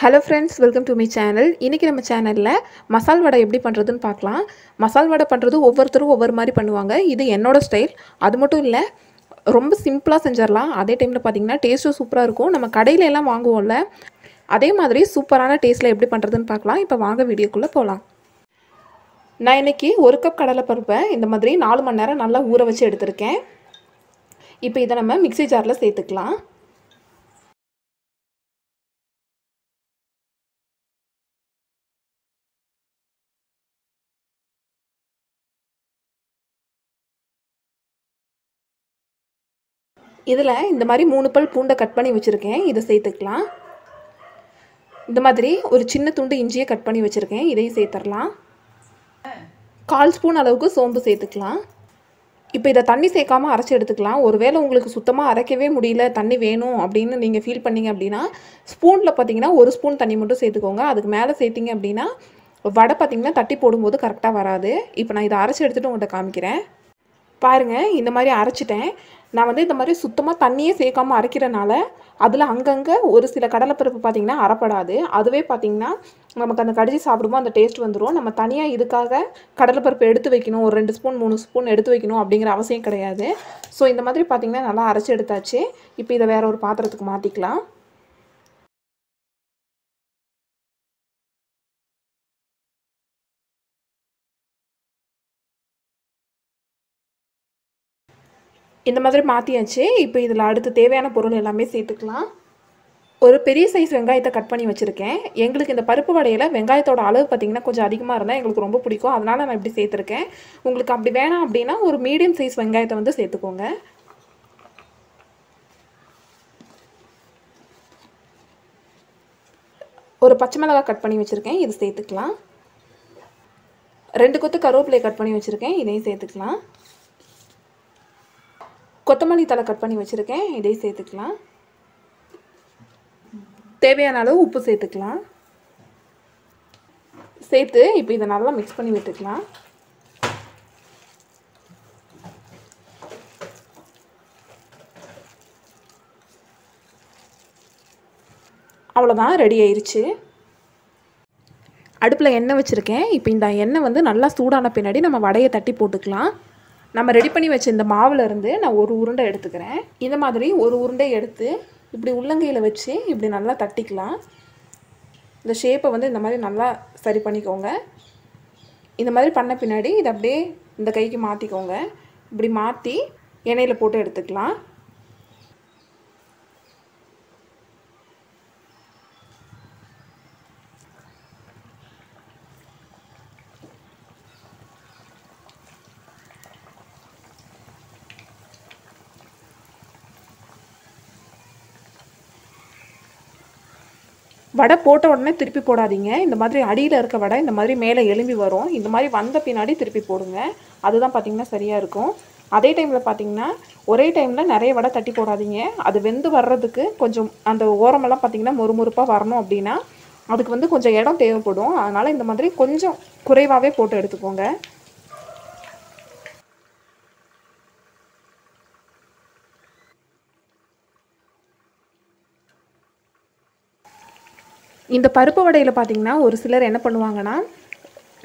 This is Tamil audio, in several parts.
Hello friends, welcome to my channel. இன்னைக்கு நம்ம சேனல்ல மசால் வடை எப்படி பண்றதுன்னு பார்க்கலாம். மசால் வடை பண்றது ஒவ்வொருத்தரும் ஒவ்வொரு மாதிரி பண்ணுவாங்க. இது என்னோட ஸ்டைல். அது மட்டும் இல்ல, ரொம்ப சிம்பிளா செஞ்சிரலாம். அதே டைம்ல பாத்தீங்கன்னா டேஸ்டும் சூப்பரா இருக்கும். நம்ம கடையில எல்லாம் வாங்குவோம்ல, அதே மாதிரி சூப்பரான டேஸ்ட்ல எப்படி பண்றதுன்னு பார்க்கலாம். இப்போ வாங்க வீடியோக்குள்ள போலாம். நான் இன்னைக்கு 1 கப் கடலை பருப்பை இந்த மாதிரி 4 மணி நேரம் நல்லா ஊற வச்சு எடுத்துர்க்கேன். இப்போ இத நம்ம மிக்ஸி ஜார்ல சேர்த்துக்கலாம். இதில் இந்த மாதிரி 3 பல் பூண்டை கட் பண்ணி வச்சுருக்கேன். இதை சேர்த்துக்கலாம். இந்த மாதிரி ஒரு சின்ன துண்டு இஞ்சியை கட் பண்ணி வச்சுருக்கேன். இதையும் சேர்த்துடலாம். 1/4 ஸ்பூன் அளவுக்கு சோம்பு சேர்த்துக்கலாம். இப்போ இதை தண்ணி சேர்க்காமல் அரைச்சி எடுத்துக்கலாம். ஒருவேளை உங்களுக்கு சுத்தமாக அரைக்கவே முடியல, தண்ணி வேணும் அப்படின்னு நீங்கள் ஃபீல் பண்ணிங்க அப்படின்னா ஸ்பூனில் பார்த்தீங்கன்னா 1 ஸ்பூன் தண்ணி மட்டும் சேர்த்துக்கோங்க. அதுக்கு மேலே சேர்த்திங்க அப்படின்னா வடை பார்த்திங்கன்னா தட்டி போடும்போது கரெக்டாக வராது. இப்போ நான் இதை அரைச்சி எடுத்துகிட்டு உங்கள்கிட்ட காமிக்கிறேன். பாருங்கள், இந்த மாதிரி அரைச்சிட்டேன். நான் வந்து இந்த மாதிரி சுத்தமாக தண்ணியே சேர்க்காமல் அரைக்கிறனால அதில் அங்கங்கே ஒரு சில கடலைப்பருப்பு பார்த்திங்கன்னா அரைப்படாது. அதுவே பார்த்திங்கன்னா நமக்கு அந்த கடிச்சு சாப்பிடும்போது அந்த டேஸ்ட் வந்துடும். நம்ம தனியாக இதுக்காக கடலைப்பருப்பு எடுத்து வைக்கணும், ஒரு 2 ஸ்பூன் 3 ஸ்பூன் எடுத்து வைக்கணும் அப்படிங்கிற அவசியம் கிடையாது. ஸோ இந்த மாதிரி பார்த்திங்கன்னா நல்லா அரைச்சி எடுத்தாச்சு. இப்போ இதை வேறு ஒரு பாத்திரத்துக்கு மாற்றிக்கலாம். இந்த மாதிரி மாற்றியாச்சு. இப்போ இதில் அடுத்து தேவையான பொருள் எல்லாமே சேர்த்துக்கலாம். ஒரு பெரிய சைஸ் வெங்காயத்தை கட் பண்ணி வச்சுருக்கேன். எங்களுக்கு இந்த பருப்பு வடையில் வெங்காயத்தோட அளவு பார்த்திங்கன்னா கொஞ்சம் அதிகமாக இருந்தால் எங்களுக்கு ரொம்ப பிடிக்கும். அதனால் நான் இப்படி சேர்த்துருக்கேன். உங்களுக்கு அப்படி வேணாம் அப்படின்னா ஒரு மீடியம் சைஸ் வெங்காயத்தை வந்து சேர்த்துக்கோங்க. ஒரு பச்சை மிளகாய் கட் பண்ணி வச்சுருக்கேன். இது சேர்த்துக்கலாம். 2 கொத்து கருவேப்பிலையை கட் பண்ணி வச்சுருக்கேன். இதையும் சேர்த்துக்கலாம். கொத்தமல்லி தழை கட் பண்ணி வச்சுருக்கேன். இதையும் சேர்த்துக்கலாம். தேவையான அளவு உப்பு சேர்த்துக்கலாம். சேர்த்து இப்போ இதை நல்லா மிக்ஸ் பண்ணி விட்டுக்கலாம். அவ்வளோதான், ரெடி ஆயிடுச்சு. அடுப்பில் எண்ணெய் வச்சுருக்கேன். இப்போ இந்த எண்ணெய் வந்து நல்லா சூடான பின்னாடி நம்ம வடையை தட்டி போட்டுக்கலாம். நம்ம ரெடி பண்ணி வச்ச இந்த மாவில் இருந்து நான் ஒரு உருண்டை எடுத்துக்கிறேன். இந்த மாதிரி ஒரு உருண்டை எடுத்து இப்படி உள்ளங்கையில் வச்சு இப்படி நல்லா தட்டிக்கலாம். இந்த ஷேப்பை வந்து இந்த மாதிரி நல்லா சரி பண்ணிக்கோங்க. இந்த மாதிரி பண்ண பின்னாடி இதை அப்படியே இந்த கைக்கு மாற்றிக்கோங்க. இப்படி மாற்றி எண்ணெயில் போட்டு எடுத்துக்கலாம். வடை போட்ட உடனே திருப்பி போடாதீங்க. இந்த மாதிரி அடியில் இருக்க வடை இந்த மாதிரி மேலே எலும்பி வரும். இந்த மாதிரி வந்த பின்னாடி திருப்பி போடுங்க. அதுதான் பார்த்திங்கன்னா சரியாக இருக்கும். அதே டைமில் பார்த்திங்கன்னா ஒரே டைமில் நிறைய வடை தட்டி போடாதீங்க. அது வெந்து வர்றதுக்கு கொஞ்சம் அந்த ஓரமெல்லாம் பார்த்திங்கன்னா மொறுமொறுப்பாக வரணும் அப்படின்னா அதுக்கு வந்து கொஞ்சம் இடம் தேவைப்படும். அதனால் இந்த மாதிரி கொஞ்சம் குறைவாகவே போட்டு எடுத்துக்கோங்க. இந்த பருப்பு வடையில் பார்த்திங்கன்னா ஒரு சிலர் என்ன பண்ணுவாங்கன்னா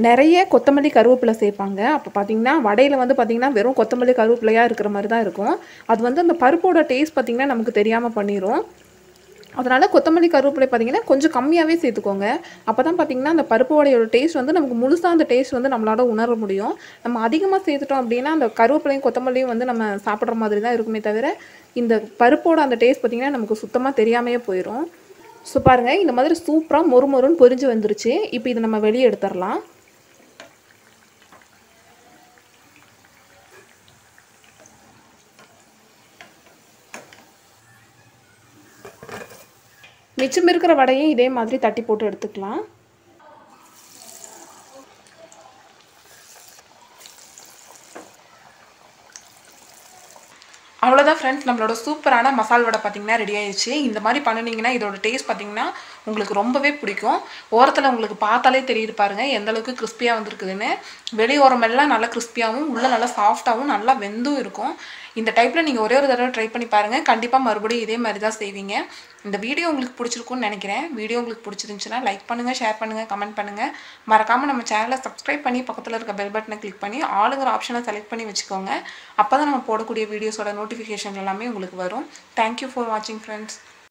நிறைய கொத்தமல்லி கருவேப்பிலை சேர்ப்பாங்க. அப்போ பார்த்திங்கன்னா வடையில் வந்து பார்த்திங்கன்னா வெறும் கொத்தமல்லி கருவேப்பிலையாக இருக்கிற மாதிரி தான் இருக்கும். அது வந்து அந்த பருப்போட டேஸ்ட் பார்த்திங்கன்னா நமக்கு தெரியாமல் பண்ணிடும். அதனால் கொத்தமல்லி கருவேப்பிலை பார்த்திங்கன்னா கொஞ்சம் கம்மியாகவே சேர்த்துக்கோங்க. அப்போ தான் பார்த்திங்கன்னா அந்த பருப்பு வடையோட டேஸ்ட் வந்து நமக்கு முழுசாக அந்த டேஸ்ட் வந்து நம்மளால் உணர முடியும். நம்ம அதிகமாக சேர்த்துட்டோம் அப்படின்னா அந்த கருவேப்பிலையும் கொத்தமல்லியும் வந்து நம்ம சாப்பிட்ற மாதிரி தான் இருக்குமே தவிர இந்த பருப்போட அந்த டேஸ்ட் பார்த்திங்கன்னா நமக்கு சுத்தமாக தெரியாமையே போயிடும். ஸோ பாருங்கள், இந்த மாதிரி சூப்பராக மொறுமொறுன்னு பொரிஞ்சு வந்துருச்சு. இப்போ இதை நம்ம வெளியே எடுத்துடலாம். மிச்சம் இருக்கிற வடையும் இதே மாதிரி தட்டி போட்டு எடுத்துக்கலாம். அவ்வளோதான் ஃப்ரெண்ட்ஸ், நம்மளோட சூப்பரான மசால் வடை பார்த்திங்கன்னா ரெடி ஆயிடுச்சு. இந்த மாதிரி பண்ணினீங்கன்னா இதோட டேஸ்ட் பார்த்திங்கன்னா உங்களுக்கு ரொம்பவே பிடிக்கும். ஓரத்தில் உங்களுக்கு பார்த்தாலே தெரியுது பாருங்கள் எந்த அளவுக்கு கிறிஸ்பியாக வந்துருக்குதுன்னு. வெளி ஓரமெல்லாம் நல்லா கிறிஸ்பியாகவும் உள்ளே நல்லா சாஃப்டாகவும் நல்லா வெந்தும் இருக்கும். இந்த டைப்பில் நீங்கள் ஒரே ஒரு தடவை ட்ரை பண்ணி பாருங்கள். கண்டிப்பாக மறுபடியும் இதே மாதிரி தான் செய்வீங்க. இந்த வீடியோ உங்களுக்கு பிடிச்சிருக்குன்னு நினைக்கிறேன். வீடியோ உங்களுக்கு பிடிச்சிருந்துச்சுன்னா லைக் பண்ணுங்கள், ஷேர் பண்ணுங்கள், கமெண்ட் பண்ணுங்கள். மறக்காமல் நம்ம சேனலை சப்ஸ்கிரைப் பண்ணி பக்கத்தில் இருக்க பெல் பட்டனை கிளிக் பண்ணி ஆளுங்கிற ஆப்ஷனை செலக்ட் பண்ணி வச்சுக்கோங்க. அப்போ தான் நம்ம போடக்கூடிய வீடியோஸோட நோட்டிஃபிகேஷன் எல்லாமே உங்களுக்கு வரும். தேங்க்யூ ஃபார் வாட்சிங் ஃப்ரெண்ட்ஸ்.